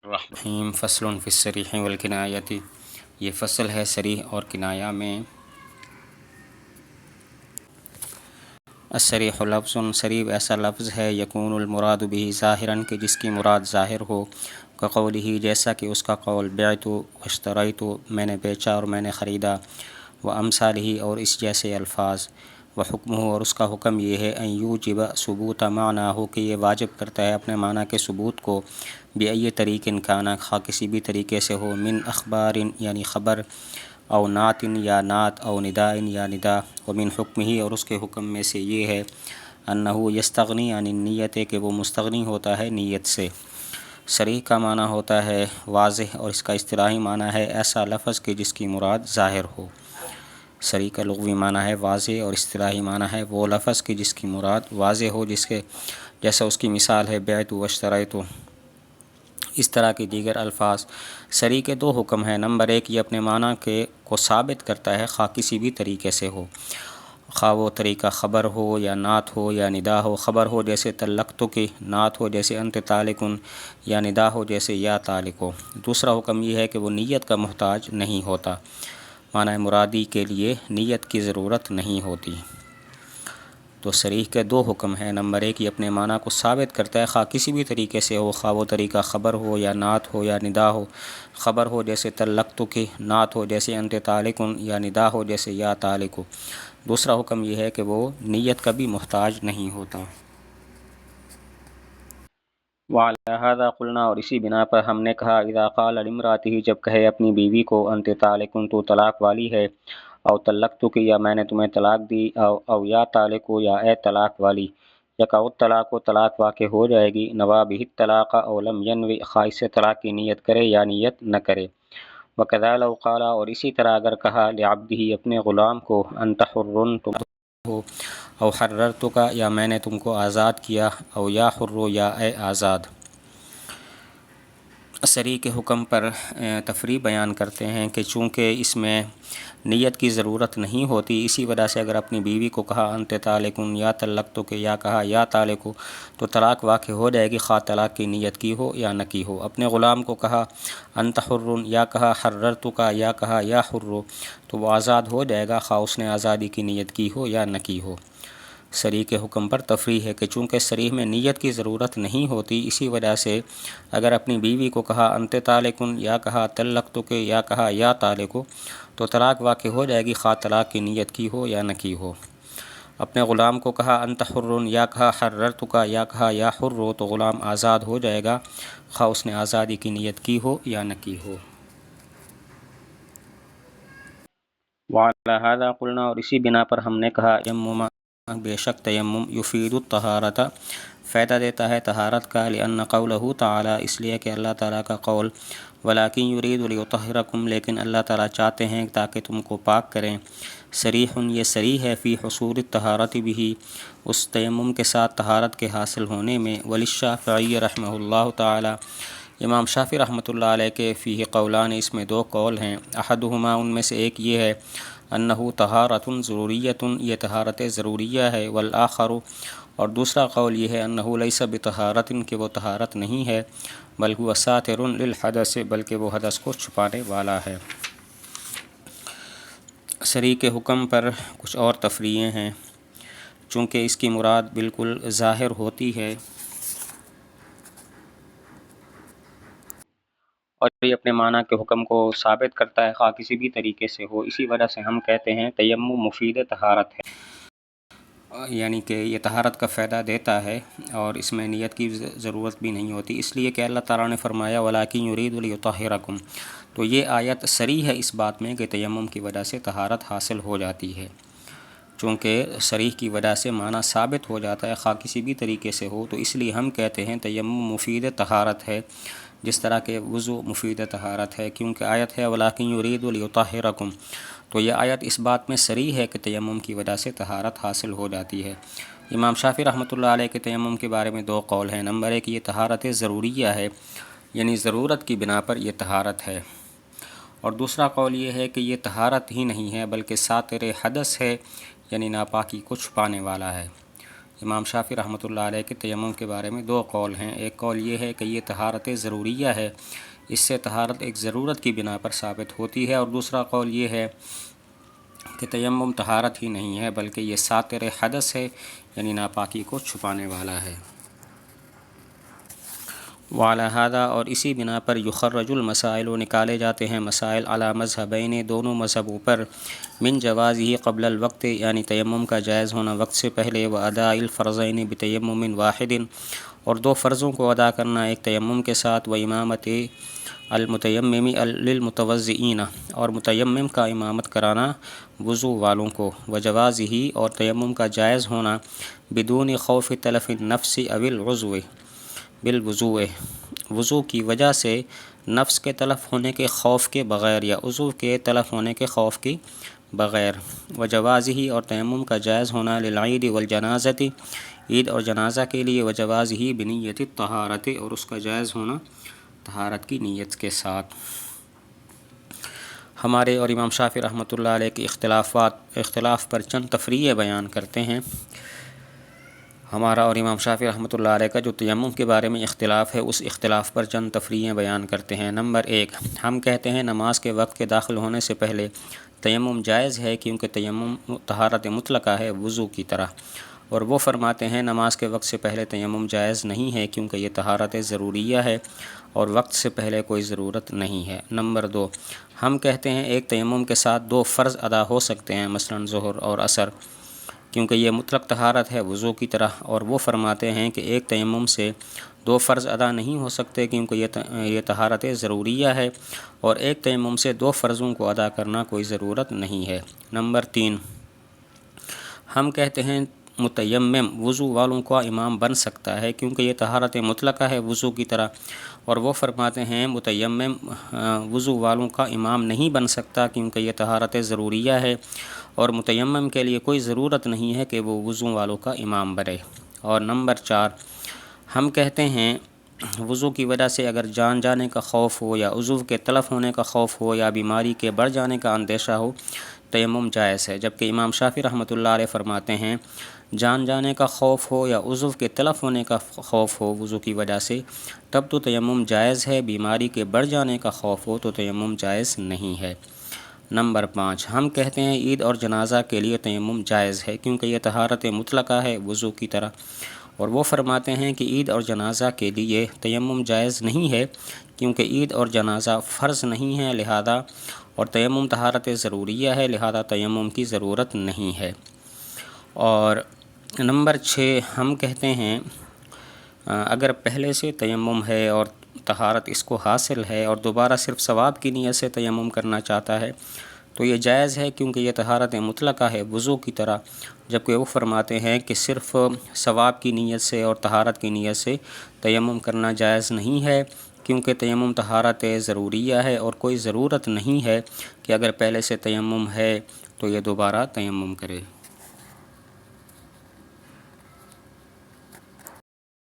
الرحیم فصل فی الصریح والکنایۃ، یہ فصل ہے صریح اور کنایہ میں۔ الصریح لفظ، صریح ایسا لفظ ہے یکون المراد به ظاہراً کہ جس کی مراد ظاہر ہو، کقولہ جیسا کہ اس کا قول بعت واشتریت، میں نے بیچا اور میں نے خریدا، وامثالہ اور اس جیسے الفاظ، وحکمہ اور اس کا حکم یہ ہے ان یوجب ثبوت معناہ کہ یہ واجب کرتا ہے اپنے معنی کے ثبوت کو، بأی طریق کان خواہ کسی بھی طریقے سے ہو، من اخبار یعنی خبر، او نعت یا نعت، او نداء یا ندا، ومن حکمہ اور اس کے حکم میں سے یہ ہے انہ یستغنی عن النیت کہ وہ مستغنی ہوتا ہے نیت سے۔ صریح کا معنی ہوتا ہے واضح، اور اس کا اصطلاحی معنی ہے ایسا لفظ کہ جس کی مراد ظاہر ہو۔ صریح کا لغوی معنی ہے واضح، اور اصطلاحی معنی ہے وہ لفظ کہ جس کی مراد واضح ہو، جس کے جیسا اس کی مثال ہے بعت واشتریت، اس طرح کے دیگر الفاظ۔ صریح کے دو حکم ہیں، نمبر ایک یہ اپنے معنی کو ثابت کرتا ہے خواہ کسی بھی طریقے سے ہو، خواہ وہ طریقہ خبر ہو یا نعت ہو یا ندا ہو۔ خبر ہو جیسے طلقتک کی، نعت ہو جیسے انت طالق، یا ندا ہو جیسے یا طالق ہو۔ دوسرا حکم یہ ہے کہ وہ نیت کا محتاج نہیں ہوتا، معنی مرادی کے لیے نیت کی ضرورت نہیں ہوتی۔ تو صریح کے دو حکم ہیں، نمبر ایک یہ اپنے معنی کو ثابت کرتا ہے خواہ کسی بھی طریقے سے ہو، خواہ وہ طریقہ خبر ہو یا نعت ہو یا ندا ہو۔ خبر ہو جیسے طلقتک کی، نعت ہو جیسے انت طالق، یا ندا ہو جیسے یا طالق ہو۔ دوسرا حکم یہ ہے کہ وہ نیت کا بھی محتاج نہیں ہوتا۔ وعلی ھذا قلنا اور اسی بنا پر ہم نے کہا اذا قال لامرأته جب کہے اپنی بیوی کو انت طالق تو طلاق والی ہے، او طلقتک یا میں نے تمہیں طلاق دی، او یا طالق یا اے طلاق والی، یقع الطلاق طلاق واقع ہو جائے گی، نوا بہ الطلاق او لم ینوی خواہ اس سے طلاق کی نیت کرے یا نیت نہ کرے۔ وکذا لو قال اور اسی طرح اگر کہا لعبدہ اپنے غلام کو انت حر تم ہو، او حررتک یا میں نے تم کو آزاد کیا، او یا حر یا اے آزاد۔ صریح کے حکم پر تفریع بیان کرتے ہیں کہ چونکہ اس میں نیت کی ضرورت نہیں ہوتی، اسی وجہ سے اگر اپنی بیوی کو کہا انت طالق یا طلقتک یا کہا یا طالق تو طلاق واقع ہو جائے گی خواہ طلاق کی نیت کی ہو یا نہ کی ہو۔ اپنے غلام کو کہا انت حر یا کہا حررتک یا کہا یا حر تو وہ آزاد ہو جائے گا خواہ اس نے آزادی کی نیت کی ہو یا نہ کی ہو۔ صریح کے حکم پر تفریع ہے کہ چونکہ صریح میں نیت کی ضرورت نہیں ہوتی، اسی وجہ سے اگر اپنی بیوی کو کہا انت طالق یا کہا طلقتک یا کہا یا طالق تو طلاق واقع ہو جائے گی خواہ طلاق کی نیت کی ہو یا نہ کی ہو۔ اپنے غلام کو کہا انت حر یا کہا حررتک یا کہا یا حر تو غلام آزاد ہو جائے گا خواہ اس نے آزادی کی نیت کی ہو یا نہ کی ہو۔ وعلی ھذا قلنا اور اسی بنا پر ہم نے کہا تیمم بے شک تیمم یفید الطہارۃ فائدہ دیتا ہے طہارت کا، لأن قولہ تعالی اس لیے کہ اللہ تعالیٰ کا قول ولکن یرید لیطہرکم لیکن اللہ تعالیٰ چاہتے ہیں تاکہ تم کو پاک کریں۔ صریح یہ صریح ہے فی حصول الطہارۃ بہ اس تیمم کے ساتھ طہارت کے حاصل ہونے میں۔ وللشافعی رحمہ اللہ تعالی امام شافعی رحمۃ اللہ علیہ کے فیہ قولان اس میں دو قول ہیں، احدہما ان میں سے ایک یہ ہے انہ طہارۃ ضروریۃ یہ طہارت ضروریہ ہے، والآخر اور دوسرا قول یہ ہے انہ لیس بطہارۃ کہ وہ طہارت نہیں ہے، بل هو ساتر للحدث بلکہ وہ حدث کو چھپانے والا ہے۔ صریح کے حکم پر کچھ اور تفریعیں ہیں، چونکہ اس کی مراد بالکل ظاہر ہوتی ہے اور یہ اپنے معنی کے حکم کو ثابت کرتا ہے خواہ کسی بھی طریقے سے ہو، اسی وجہ سے ہم کہتے ہیں تیمم مفید طہارت ہے، یعنی کہ یہ طہارت کا فائدہ دیتا ہے اور اس میں نیت کی ضرورت بھی نہیں ہوتی، اس لیے کہ اللہ تعالیٰ نے فرمایا وَلَٰكِن يُرِيدُ لِيُطَهِّرَكُمْ تو یہ آیت صریح ہے اس بات میں کہ تیمم کی وجہ سے طہارت حاصل ہو جاتی ہے، چونکہ صریح کی وجہ سے معنی ثابت ہو جاتا ہے خواہ کسی بھی طریقے سے ہو، تو اس لیے ہم کہتے ہیں تیمم مفید طہارت ہے، جس طرح کہ وضو مفید طہارت ہے، کیونکہ آیت ہے وَلَٰكِن يُرِيدُ لِيُطَهِّرَكُمْ تو یہ آیت اس بات میں صریح ہے کہ تیمم کی وجہ سے طہارت حاصل ہو جاتی ہے۔ امام شافعی رحمۃ اللہ علیہ کے تیمم کے بارے میں دو قول ہیں، نمبر ایک یہ طہارت ضروریہ ہے، یعنی ضرورت کی بنا پر یہ طہارت ہے، اور دوسرا قول یہ ہے کہ یہ طہارت ہی نہیں ہے بلکہ ساتر حدث ہے، یعنی ناپاکی کو چھپانے والا ہے۔ امام شافعی رحمۃ اللہ علیہ کے تیمم کے بارے میں دو قول ہیں۔ ایک قول یہ ہے کہ یہ طہارت ضروریہ ہے، اس سے طہارت ایک ضرورت کی بنا پر ثابت ہوتی ہے، اور دوسرا قول یہ ہے کہ تیمم طہارت ہی نہیں ہے بلکہ یہ ساتر حدث ہے، یعنی ناپاکی کو چھپانے والا ہے۔ وعلی ھذا، اور اسی بنا پر یخرج المسائل، نکالے جاتے ہیں مسائل، علی مذہبین، دونوں مذہبوں پر، من جوازہ قبل الوقت، یعنی تیمم کا جائز ہونا وقت سے پہلے، و اداء الفرضین بتیمم واحد، اور دو فرضوں کو ادا کرنا ایک تیمم کے ساتھ، و امامت المتیمم للمتوضئین، اور متیمم کا امامت کرانا وضو والوں کو، و جوازہ، اور تیمم کا جائز ہونا، بدون خوف تلف النفس او العضو بالوضوء، وضو کی وجہ سے نفس کے تلف ہونے کے خوف کے بغیر، یا عضو کے تلف ہونے کے خوف کے بغیر، و جوازہ، اور تیمم کا جائز ہونا، للعید والجنازۃ، عید اور جنازہ کے لیے، و جوازہ بنیت الطہارۃ، اور اس کا جائز ہونا طہارت کی نیت کے ساتھ۔ ہمارے اور امام شافعی رحمۃ اللہ علیہ کے اختلاف پر چند تفریع بیان کرتے ہیں۔ ہمارا اور امام شافعی رحمۃ اللہ علیہ کا جو تیمم کے بارے میں اختلاف ہے، اس اختلاف پر چند تفریعیں بیان کرتے ہیں۔ نمبر 1، ہم کہتے ہیں نماز کے وقت کے داخل ہونے سے پہلے تیمم جائز ہے، کیونکہ تیمم طہارت مطلقہ ہے وضو کی طرح، اور وہ فرماتے ہیں نماز کے وقت سے پہلے تیمم جائز نہیں ہے، کیونکہ یہ طہارت ضروریہ ہے اور وقت سے پہلے کوئی ضرورت نہیں ہے۔ نمبر 2، ہم کہتے ہیں ایک تیمم کے ساتھ دو فرض ادا ہو سکتے ہیں، مثلا ظہر اور عصر، کیونکہ یہ مطلق طہارت ہے وضو کی طرح، اور وہ فرماتے ہیں کہ ایک تیمم سے دو فرض ادا نہیں ہو سکتے، کیونکہ یہ طہارت ضروریہ ہے، اور ایک تیمم سے دو فرضوں کو ادا کرنا کوئی ضرورت نہیں ہے۔ نمبر 3، ہم کہتے ہیں متیمم وضو والوں کا امام بن سکتا ہے، کیونکہ یہ طہارت مطلقہ ہے وضو کی طرح، اور وہ فرماتے ہیں متیمم وضو والوں کا امام نہیں بن سکتا، کیونکہ یہ طہارت ضروریہ ہے، اور متیمم کے لیے کوئی ضرورت نہیں ہے کہ وہ وضو والوں کا امام بنے۔ اور نمبر 4، ہم کہتے ہیں وضو کی وجہ سے اگر جان جانے کا خوف ہو، یا عضو کے تلف ہونے کا خوف ہو، یا بیماری کے بڑھ جانے کا اندیشہ ہو، تیمم جائز ہے، جبکہ امام شافعی رحمۃ اللہ علیہ فرماتے ہیں جان جانے کا خوف ہو یا عضو کے تلف ہونے کا خوف ہو وضو کی وجہ سے، تب تو تیمم جائز ہے، بیماری کے بڑھ جانے کا خوف ہو تو تیمم جائز نہیں ہے۔ نمبر 5، ہم کہتے ہیں عید اور جنازہ کے لیے تیمم جائز ہے، کیونکہ یہ طہارت مطلقہ ہے وضو کی طرح، اور وہ فرماتے ہیں کہ عید اور جنازہ کے لیے تیمم جائز نہیں ہے، کیونکہ عید اور جنازہ فرض نہیں ہے، لہذا، اور تیمم طہارت ضروریہ ہے، لہذا تیمم کی ضرورت نہیں ہے۔ اور نمبر 6، ہم کہتے ہیں اگر پہلے سے تیمم ہے اور طہارت اس کو حاصل ہے، اور دوبارہ صرف ثواب کی نیت سے تیمم کرنا چاہتا ہے، تو یہ جائز ہے، کیونکہ یہ طہارت مطلقہ ہے وضو کی طرح، جبکہ وہ فرماتے ہیں کہ صرف ثواب کی نیت سے اور طہارت کی نیت سے تیمم کرنا جائز نہیں ہے، کیونکہ تیمم طہارت ضروریہ ہے، اور کوئی ضرورت نہیں ہے کہ اگر پہلے سے تیمم ہے تو یہ دوبارہ تیمم کرے۔